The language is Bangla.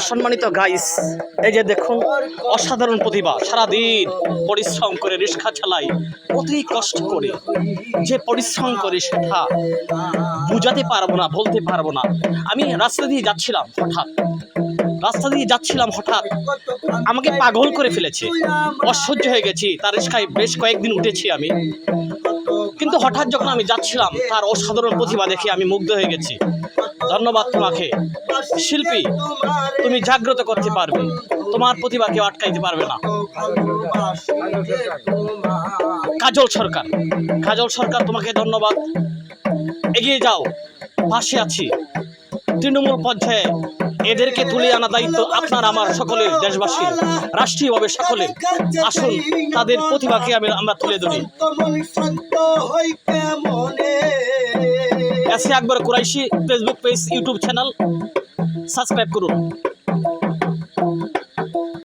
সম্মানিত গাইস, এই যে দেখুন অসাধারণ প্রতিভা, সারাদিন পরিশ্রম করে রিক্সা চালাই, অতি কষ্ট করে যে পরিশ্রম করে সেটা বুঝাতে পারবো না, বলতে পারবো না। আমি রাস্তা দিয়ে যাচ্ছিলাম হঠাৎ আমাকে পাগল করে ফেলেছে, অসহ্য হয়ে গেছি। তার রিক্সায় বেশ কয়েকদিন উঠেছি আমি, কিন্তু হঠাৎ যখন আমি যাচ্ছিলাম তার অসাধারণ প্রতিভা দেখে আমি মুগ্ধ হয়ে গেছি। ধন্যবাদ তোমাকে শিল্পী, তুমি জাগ্রত করতে পারবে, তোমার প্রতিভা কেউ আটকাইতে পারবে না। কাজল সরকার তোমাকে ধন্যবাদ, এগিয়ে যাও, পাশে আছি। তৃণমূল পর্যায়ে এদেরকে তুলে আনা দায়িত্ব আপনার আমার সকলের, দেশবাসীর, রাষ্ট্রীয়ভাবে সকলের। আসুন তাদের প্রতিভাকে আমরা তুলে ধরি। S A Akbar Qureshi Facebook page, YouTube channel subscribe করুন।